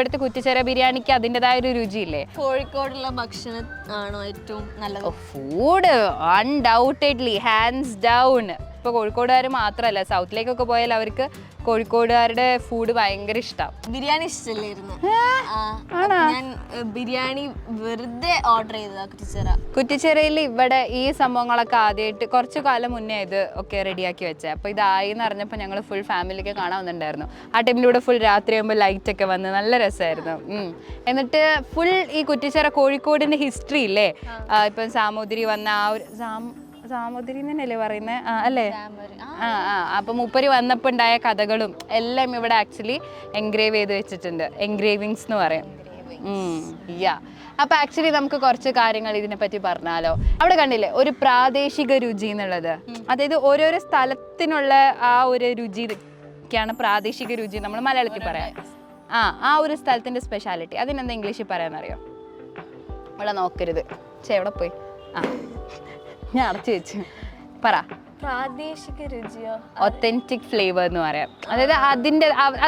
ഇവിടുത്തെ കുറ്റിച്ചിറ ബിരിയാണിക്ക് അതിൻ്റെതായ ഒരു രുചിയില്ലേ? കോഴിക്കോടുള്ള ഭക്ഷണം ആണോ ഏറ്റവും നല്ലത്? Food undoubtedly hands down. ഇപ്പോൾ കോഴിക്കോടുകാർ മാത്രമല്ല, സൗത്തിലേക്കൊക്കെ പോയാൽ അവർക്ക് കോഴിക്കോടുകാരുടെ ഫുഡ് ഭയങ്കര ഇഷ്ടം. ബിരിയാണി ഇഷ്ടമല്ലായിരുന്നു. ഞാൻ ബിരിയാണി വെറുതെ ഓർഡർ ചെയ്തതാ കുറ്റിച്ചിറയിൽ. ഇവിടെ ഈ സംഭവങ്ങളൊക്കെ ആദ്യമായിട്ട് കുറച്ചു കാലം മുന്നേ ഇത് ഒക്കെ റെഡിയാക്കി വെച്ചത്. അപ്പോൾ ഇതായി എന്ന് അറിഞ്ഞപ്പോൾ ഞങ്ങൾ ഫുൾ ഫാമിലിക്ക് കാണാൻ വന്നിട്ടുണ്ടായിരുന്നു. ആ ടൈമിലൂടെ ഫുൾ രാത്രി ആകുമ്പോൾ ലൈറ്റൊക്കെ വന്ന് നല്ല രസമായിരുന്നു. എന്നിട്ട് ഫുൾ ഈ കുറ്റിച്ചിറ കോഴിക്കോടിൻ്റെ ഹിസ്റ്ററി ഇല്ലേ, ഇപ്പം സാമൂതിരി വന്ന ആ ഒരു സാമൂതിരി തന്നെയല്ലേ പറയുന്നത് അല്ലേ? അപ്പം മൂപ്പര് വന്നപ്പോൾ ഉണ്ടായ കഥകളും എല്ലാം ഇവിടെ ആക്ച്വലി എൻഗ്രേവ് ചെയ്ത് വെച്ചിട്ടുണ്ട്. എൻഗ്രേവിങ്സ് എന്ന് പറയാം. അപ്പം ആക്ച്വലി നമുക്ക് കുറച്ച് കാര്യങ്ങൾ ഇതിനെപ്പറ്റി പറഞ്ഞാലോ. അവിടെ കണ്ടില്ലേ ഒരു പ്രാദേശിക രുചി എന്നുള്ളത്, അതായത് ഓരോരോ സ്ഥലത്തിനുള്ള ആ ഒരു രുചിക്കാണ് പ്രാദേശിക രുചി നമ്മൾ മലയാളത്തിൽ പറയാം. ആ ഒരു സ്ഥലത്തിൻ്റെ സ്പെഷ്യാലിറ്റി. അതിനെന്താ ഇംഗ്ലീഷിൽ പറയാനറിയോ? ഇവിടെ നോക്കരുത്, എവിടെ പോയി? ഞാൻ അടച്ചു വെച്ചു. പറ. പ്രാദേശിക രുചിയോ? ഒത്തന്റിക് ഫ്ലേവർ എന്ന് പറയാം. അതായത്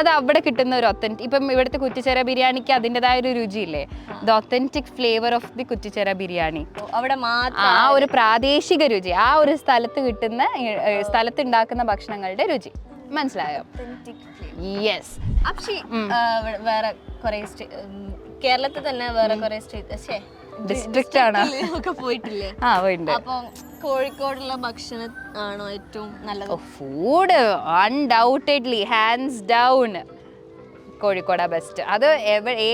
അത് അവിടെ കിട്ടുന്ന ഒരു ഒത്തന്റിക്. ഇപ്പം ഇവിടുത്തെ കുറ്റിച്ചിറ ബിരിയാണിക്ക് അതിൻ്റെതായ ഒരു രുചിയില്ലേ, the authentic flavour of the Kuttichira biryani. അവിടെ മാത്രം ആ ഒരു പ്രാദേശിക രുചി, ആ ഒരു സ്ഥലത്ത് കിട്ടുന്ന സ്ഥലത്ത് ഉണ്ടാക്കുന്ന ഭക്ഷണങ്ങളുടെ രുചി. മനസ്സിലായോ? യെസ്. പക്ഷേ വേറെ കുറെ കേരളത്തിൽ തന്നെ വേറെ കുറെ ഡിസ്ട്രിക്റ്റ് ആണ് പോയിട്ടില്ലേ? പോയിട്ടുണ്ട്. അപ്പം കോഴിക്കോടുള്ള ഭക്ഷണം ആണോ ഏറ്റവും നല്ലത്? ഫുഡ് അൺഡൗട്ടഡ്ലി ഹാൻഡ്സ് ഡൗൺ കോഴിക്കോടാ ബെസ്റ്റ്. അത്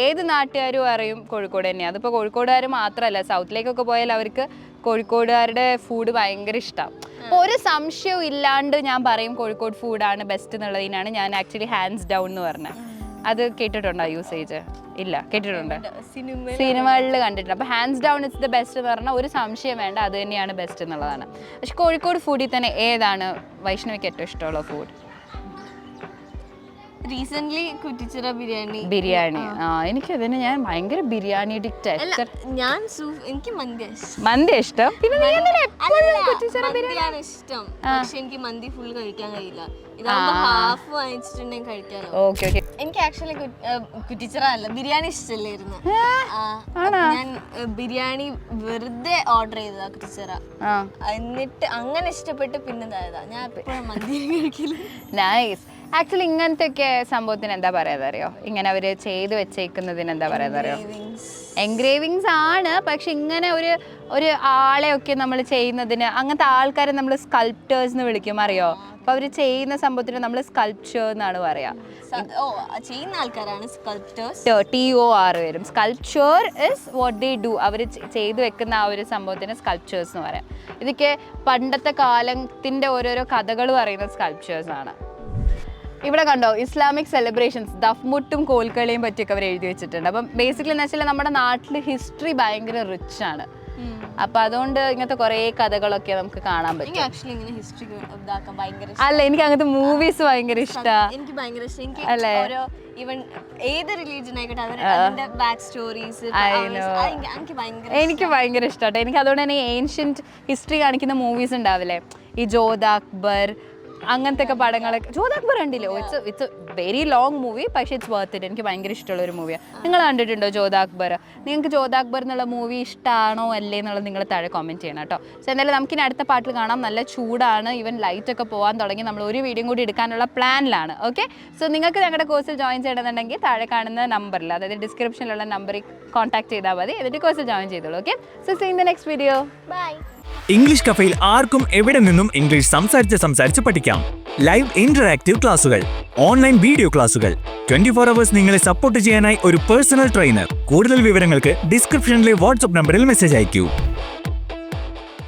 ഏത് നാട്ടുകാരും അറിയും കോഴിക്കോട് തന്നെയാണ്. അതിപ്പോൾ കോഴിക്കോടുകാർ മാത്രമല്ല, സൗത്തിലേക്കൊക്കെ പോയാൽ അവർക്ക് കോഴിക്കോടുകാരുടെ ഫുഡ് ഭയങ്കര ഇഷ്ടം. അപ്പോൾ ഒരു സംശയവും ഇല്ലാണ്ട് ഞാൻ പറയും കോഴിക്കോട് ഫുഡാണ് ബെസ്റ്റ് എന്നുള്ളതിനാണ് ഞാൻ ആക്ച്വലി ഹാൻഡ്സ് ഡൗൺ എന്ന് പറഞ്ഞത്. അത് കേട്ടിട്ടുണ്ടോ യൂസേജ്? ഇല്ല, കേട്ടിട്ടുണ്ട്, സിനിമകളിൽ കണ്ടിട്ടുണ്ട്. അപ്പോൾ hands down it's the best എന്ന് പറഞ്ഞാൽ ഒരു സംശയം വേണ്ട, അത് തന്നെയാണ് ബെസ്റ്റ് എന്നുള്ളതാണ്. പക്ഷെ കോഴിക്കോട് ഫുഡിൽ തന്നെ ഏതാണ് വൈഷ്ണവിക്ക് ഏറ്റവും ഇഷ്ടമുള്ള ഫുഡ്? റീസെന്റ് കുറ്റിച്ചിറ ബിരിയാണി. എനിക്ക് അതിന് ഞാൻ ഭയങ്കര ബിരിയാണി അഡിക്റ്റ്. എനിക്ക് മന്തി ഇഷ്ടം. പിന്നെ ഇഷ്ടം, പക്ഷെ എനിക്ക് മന്തി ഫുൾ കഴിക്കാൻ കഴിയില്ല. ഇതാകുമ്പോ ഹാഫ് വാങ്ങിച്ചിട്ടുണ്ടെങ്കിൽ കഴിക്കാലോ. Okay okay. എനിക്ക് ആക്ച്വലി കുറ്റിച്ചിറ അല്ല ബിരിയാണി ഇഷ്ടമല്ലായിരുന്നു. ഞാൻ ബിരിയാണി വെറുതെ ഓർഡർ ചെയ്തതാ കുറ്റിച്ചിറ. എന്നിട്ട് അങ്ങനെ ഇഷ്ടപ്പെട്ട് പിന്നെ ഇതായതാ. ഞാൻ എപ്പോഴും മന്തി കഴിക്കില്ല. നൈസ്. ആക്ച്വലി ഇങ്ങനത്തെ ഒക്കെ സംഭവത്തിന് എന്താ പറയാതറിയോ? ഇങ്ങനെ അവര് ചെയ്ത് വെച്ചേക്കുന്നതിന് എന്താ പറയാതറിയോ? എൻഗ്രേവിങ്സ് ആണ്. പക്ഷെ ഇങ്ങനെ ഒരു ആളെയൊക്കെ നമ്മൾ ചെയ്യുന്നതിന് അങ്ങനത്തെ ആൾക്കാരെ നമ്മൾ സ്കൾപ്റ്റേഴ്സ് എന്ന് വിളിക്കും, അറിയോ? അപ്പൊ അവര് ചെയ്യുന്ന സംഭവത്തിന് നമ്മൾ സ്കൾപ്ചർ എന്നാണ് പറയാ. ചെയ്യുന്ന ആൾക്കാരാണ് സ്കൾപ്റ്റേഴ്സ്. TOR വരും. Sculpture is what they do. അവർ ചെയ്തു വെക്കുന്ന ആ ഒരു സംഭവത്തിന് സ്കൾപ്ചേഴ്സ് എന്ന് പറയാം. ഇതൊക്കെ പണ്ടത്തെ കാലത്തിന്റെ ഓരോരോ കഥകൾ പറയുന്ന സ്കൾപ്ചേഴ്സ് ആണ്. ഇവിടെ കണ്ടോ ഇസ്ലാമിക് സെലിബ്രേഷൻസ്, ദഫ്മുട്ടും കോൽക്കളിയും പറ്റിയൊക്കെ അവർ എഴുതി വെച്ചിട്ടുണ്ട്. അപ്പം ബേസിക്കലി എന്ന് വെച്ചാൽ നമ്മുടെ നാട്ടിൽ ഹിസ്റ്ററി ഭയങ്കര റിച്ച് ആണ്. അപ്പൊ അതുകൊണ്ട് ഇങ്ങനത്തെ കുറെ കഥകളൊക്കെ നമുക്ക് കാണാൻ പറ്റും. അല്ല, എനിക്ക് അങ്ങനത്തെ മൂവീസ് ഭയങ്കര ഇഷ്ടമാണ്. അല്ലേ? ഏത് റിലീജിയൻ ആയിക്കോട്ടെ അതിന്റെ ബാക്ക് സ്റ്റോറീസ് എനിക്ക് ഭയങ്കര ഇഷ്ടമാണ്. എനിക്ക് അതുകൊണ്ട് തന്നെ ഏൻഷ്യന്റ് ഹിസ്റ്ററി കാണിക്കുന്ന മൂവീസ് ഉണ്ടാവില്ലേ, ഈ ജോധ അക്ബർ അങ്ങനത്തെ ഒക്കെ പടങ്ങളൊക്കെ. ജോധ അക്ബർ കണ്ടില്ലോ? ഇറ്റ്സ് വെരി ലോങ് മൂവി, പക്ഷേ ഇറ്റ്സ് വർത്ത് ഇറ്റ്. എനിക്ക് ഭയങ്കര ഇഷ്ടമുള്ള ഒരു മൂവിയാണ്. നിങ്ങൾ കണ്ടിട്ടുണ്ടോ ജോധ അക്ബർ? നിങ്ങൾക്ക് ജോധ അക്ബർ എന്നുള്ള മൂവി ഇഷ്ടമാണോ അല്ലേ എന്നുള്ളത് നിങ്ങൾ താഴെ കമൻറ്റ് ചെയ്യണം കേട്ടോ. സോ എന്തായാലും നമുക്കിനി അടുത്ത പാട്ടിൽ കാണാം. നല്ല ചൂടാണ്, ഈവൻ ലൈറ്റ് ഒക്കെ പോകാൻ തുടങ്ങി. നമ്മൾ ഒരു വീഡിയോ കൂടി എടുക്കാനുള്ള പ്ലാനിലാണ്. ഓക്കെ, സോ നിങ്ങൾക്ക് ഞങ്ങളുടെ കോഴ്സിൽ ജോയിൻ ചെയ്യണമെന്നുണ്ടെങ്കിൽ താഴെ കാണുന്ന നമ്പറിൽ, അതായത് ഡിസ്ക്രിപ്ഷനിലുള്ള നമ്പറിൽ കോൺടാക്ട് ചെയ്താൽ മതി. എന്നിട്ട് കോഴ്സിൽ ജോയിൻ ചെയ്തോളൂ. Okay, so see in the next video. Bye. English കഫേയിൽ ആർക്കും എവിടെ നിന്നും ഇംഗ്ലീഷ് സംസാരിച്ച് പഠിക്കാം. ലൈവ് ഇന്ററാക്റ്റീവ് ക്ലാസുകൾ, ഓൺലൈൻ വീഡിയോ ക്ലാസുകൾ, 24 hours നിങ്ങളെ സപ്പോർട്ട് ചെയ്യാനായി ഒരു പേഴ്സണൽ ട്രെയിനർ. കൂടുതൽ വിവരങ്ങൾക്ക് ഡിസ്ക്രിപ്ഷനിലെ വാട്സ്ആപ്പ് നമ്പറിൽ മെസ്സേജ് അയക്കൂ.